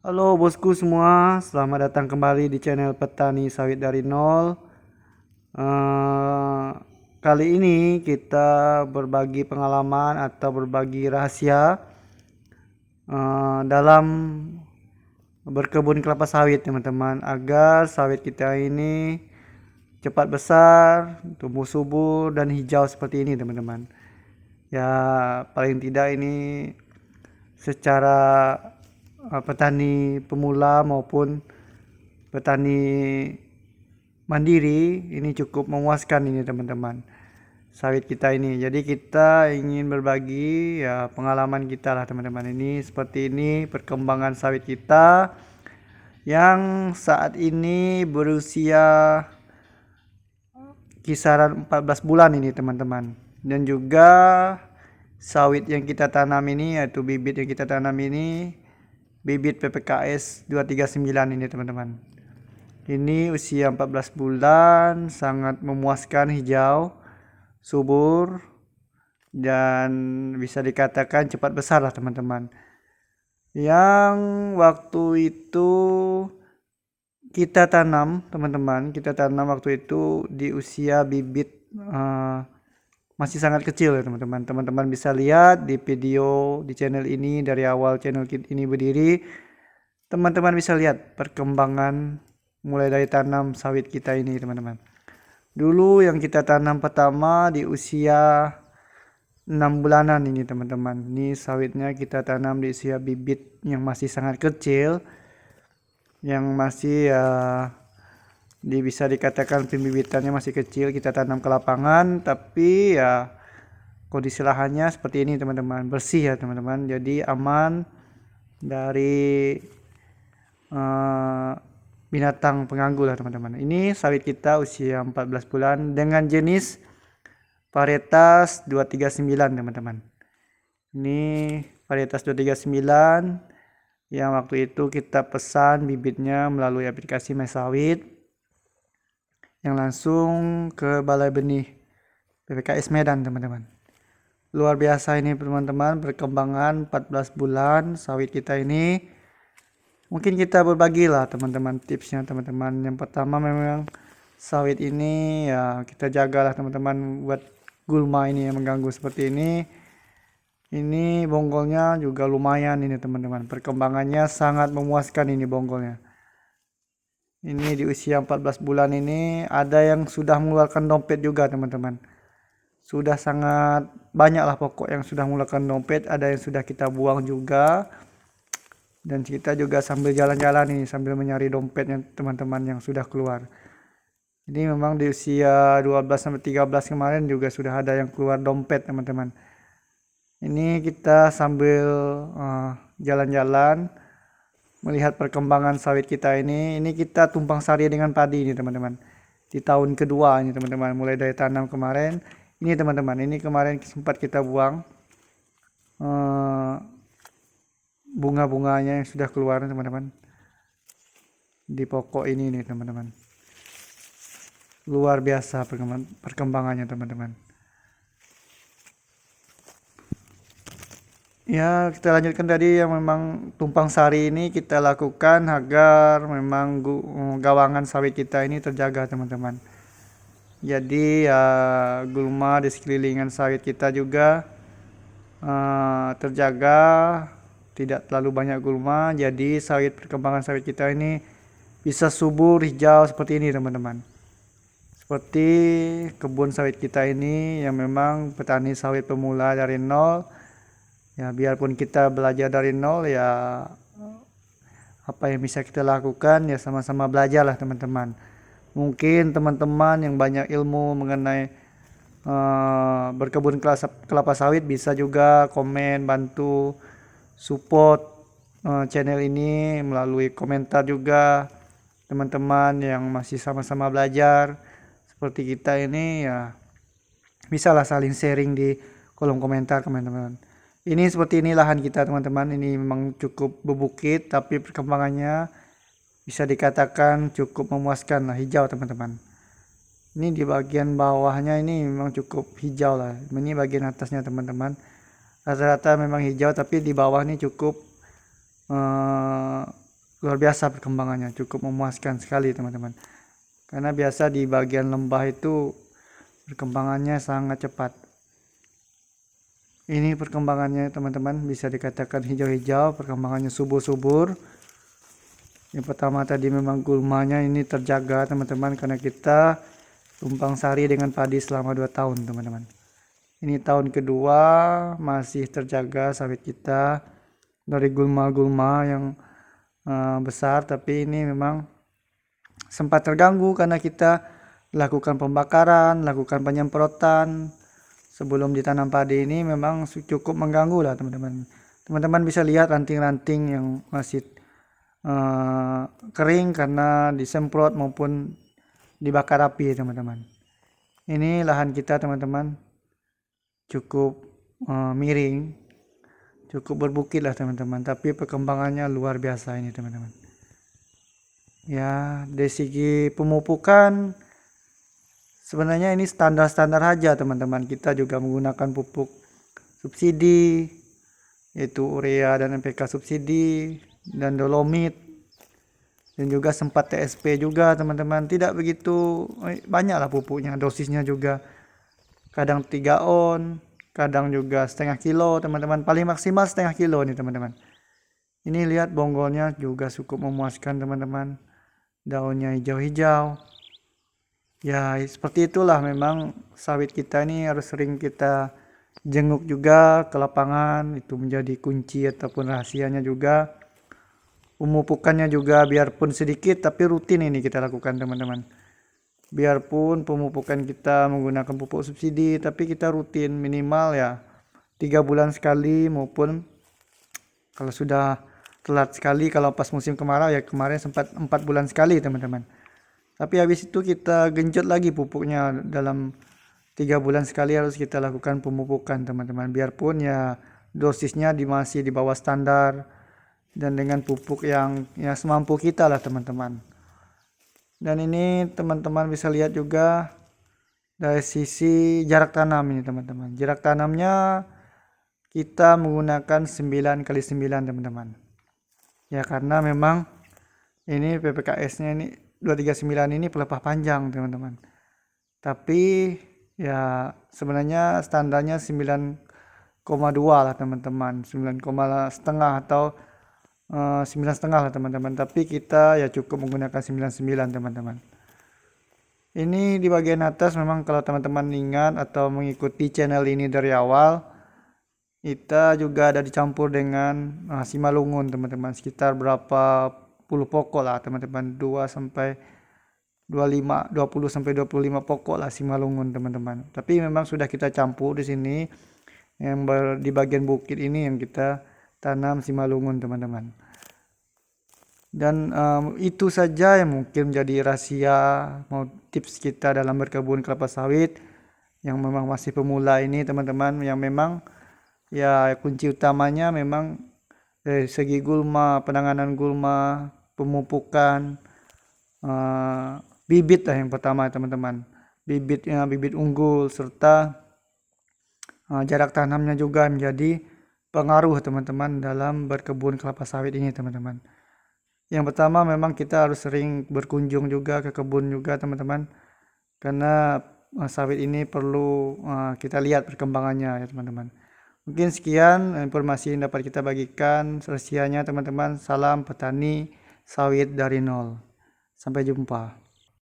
Halo bosku semua, selamat datang kembali di channel Petani Sawit dari Nol. Eh, Kali ini kita berbagi pengalaman atau berbagi rahasia dalam berkebun kelapa sawit teman-teman, agar sawit kita ini cepat besar, tumbuh subur dan hijau seperti ini teman-teman. Ya paling tidak ini secara petani pemula maupun petani mandiri ini cukup memuaskan ini teman-teman, sawit kita ini. Jadi kita ingin berbagi ya pengalaman kita lah teman-teman. Ini seperti ini perkembangan sawit kita yang saat ini berusia kisaran 14 bulan ini teman-teman. Dan juga sawit yang kita tanam ini, yaitu bibit yang kita tanam ini bibit PPKS 239 ini teman-teman. Ini usia 14 bulan, sangat memuaskan, hijau, subur, dan bisa dikatakan cepat besar lah teman-teman. Yang waktu itu kita tanam teman-teman, kita tanam waktu itu di usia bibit masih sangat kecil ya teman-teman. Teman-teman bisa lihat di video di channel ini, dari awal channel ini berdiri, teman-teman bisa lihat perkembangan mulai dari tanam sawit kita ini teman-teman. Dulu yang kita tanam pertama di usia 6 bulanan ini teman-teman. Ini sawitnya kita tanam di usia bibit yang masih sangat kecil, yang masih bisa dikatakan pembibitannya masih kecil. Kita tanam ke lapangan, tapi ya kondisi lahannya seperti ini teman-teman, bersih ya teman-teman, jadi aman dari binatang pengganggu lah teman-teman. Ini sawit kita usia 14 bulan dengan jenis varietas 239 teman-teman. Ini varietas 239 yang waktu itu kita pesan bibitnya melalui aplikasi MySawit, yang langsung ke Balai Benih PPKS Medan teman-teman. Luar biasa ini teman-teman, perkembangan 14 bulan sawit kita ini. Mungkin kita berbagi lah teman-teman tipsnya teman-teman. Yang pertama memang sawit ini ya kita jagalah teman-teman buat gulma ini yang mengganggu seperti ini. Ini bonggolnya juga lumayan ini teman-teman. Perkembangannya sangat memuaskan ini bonggolnya. Ini di usia 14 bulan ini ada yang sudah mengeluarkan dompet juga teman-teman. Sudah sangat banyak lah pokok yang sudah mengeluarkan dompet, ada yang sudah kita buang juga. Dan kita juga sambil jalan-jalan nih, sambil mencari dompetnya teman-teman yang sudah keluar. Ini memang di usia 12 sampai 13 kemarin juga sudah ada yang keluar dompet teman-teman. Ini kita sambil jalan-jalan melihat perkembangan sawit kita ini. Ini kita tumpang sari dengan padi ini teman-teman. Di tahun kedua ini teman-teman, mulai dari tanam kemarin. Ini teman-teman, ini kemarin sempat kita buang bunga-bunganya yang sudah keluar teman-teman di pokok ini nih teman-teman. Luar biasa perkembangannya teman-teman. Ya kita lanjutkan tadi, yang memang tumpang sari ini kita lakukan agar memang gawangan sawit kita ini terjaga teman-teman. Jadi ya gulma di sekelilingan sawit kita juga terjaga, tidak terlalu banyak gulma, jadi perkembangan sawit kita ini bisa subur hijau seperti ini teman-teman. Seperti kebun sawit kita ini yang memang petani sawit pemula dari nol. Ya biarpun kita belajar dari nol, ya apa yang bisa kita lakukan ya sama-sama belajar lah teman-teman. Mungkin teman-teman yang banyak ilmu mengenai berkebun kelapa sawit bisa juga komen, bantu support channel ini melalui komentar juga. Teman-teman yang masih sama-sama belajar seperti kita ini ya bisalah saling sharing di kolom komentar teman-teman. Ini seperti ini lahan kita teman-teman. Ini memang cukup berbukit, tapi perkembangannya bisa dikatakan cukup memuaskan lah, hijau teman-teman. Ini di bagian bawahnya ini memang cukup hijau lah. Ini bagian atasnya teman-teman, rata-rata memang hijau, tapi di bawah ini cukup luar biasa perkembangannya, cukup memuaskan sekali teman-teman. Karena biasa di bagian lembah itu perkembangannya sangat cepat. Ini perkembangannya teman-teman, bisa dikatakan hijau-hijau, perkembangannya subur-subur. Yang pertama tadi memang gulmanya ini terjaga teman-teman, karena kita tumpang sari dengan padi selama 2 tahun teman-teman. Ini tahun kedua masih terjaga sawit kita dari gulma-gulma yang besar, tapi ini memang sempat terganggu karena kita lakukan pembakaran, lakukan penyemprotan sebelum ditanam padi. Ini memang cukup mengganggu lah teman-teman. Teman-teman bisa lihat ranting-ranting yang masih kering karena disemprot maupun dibakar api teman-teman. Ini lahan kita teman-teman cukup miring, cukup berbukit lah teman-teman, tapi perkembangannya luar biasa ini teman-teman. Ya, dari segi pemupukan sebenarnya ini standar-standar aja teman-teman. Kita juga menggunakan pupuk subsidi, yaitu urea dan NPK subsidi dan dolomit, dan juga sempat TSP juga teman-teman. Tidak begitu banyak lah pupuknya, dosisnya juga kadang 3 on, kadang juga setengah kilo teman-teman, paling maksimal setengah kilo nih teman-teman. Ini lihat bonggolnya juga cukup memuaskan teman-teman, daunnya hijau-hijau. Ya seperti itulah, memang sawit kita ini harus sering kita jenguk juga ke lapangan, itu menjadi kunci ataupun rahasianya juga. Pemupukannya juga biarpun sedikit tapi rutin ini kita lakukan teman-teman. Biarpun pemupukan kita menggunakan pupuk subsidi, tapi kita rutin minimal ya 3 bulan sekali, maupun kalau sudah telat sekali, kalau pas musim kemarau ya kemarin sempat 4 bulan sekali teman-teman. Tapi habis itu kita genjot lagi pupuknya, dalam 3 bulan sekali harus kita lakukan pemupukan teman-teman. Biarpun ya dosisnya masih di bawah standar, dan dengan pupuk yang semampu kita lah teman-teman. Dan ini teman-teman bisa lihat juga dari sisi jarak tanam ini teman-teman. Jarak tanamnya kita menggunakan 9x9 teman-teman. Ya karena memang ini PPKS-nya ini 239 ini pelepah panjang teman-teman. Tapi ya sebenarnya standarnya 9,2 lah teman-teman, 9,5 atau 9,5 lah teman-teman. Tapi kita ya cukup menggunakan 99 teman-teman. Ini di bagian atas memang kalau teman-teman ingat atau mengikuti channel ini dari awal, kita juga ada dicampur dengan Simalungun teman-teman, sekitar berapa puluh pokok lah teman-teman, 2 sampai 25, 20 sampai 25 pokok lah Simalungun teman-teman. Tapi memang sudah kita campur di sini, yang di bagian bukit ini yang kita tanam Simalungun teman-teman. Dan itu saja yang mungkin menjadi rahasia mau tips kita dalam berkebun kelapa sawit yang memang masih pemula ini teman-teman. Yang memang ya kunci utamanya memang dari segi gulma, penanganan gulma, pemupukan, bibit lah yang pertama teman-teman, bibit unggul, serta jarak tanamnya juga menjadi pengaruh teman-teman dalam berkebun kelapa sawit ini teman-teman. Yang pertama memang kita harus sering berkunjung juga ke kebun juga teman-teman, karena sawit ini perlu kita lihat perkembangannya ya teman-teman. Mungkin sekian informasi yang dapat kita bagikan. Selesainya teman-teman, salam petani sawit dari nol. Sampai jumpa.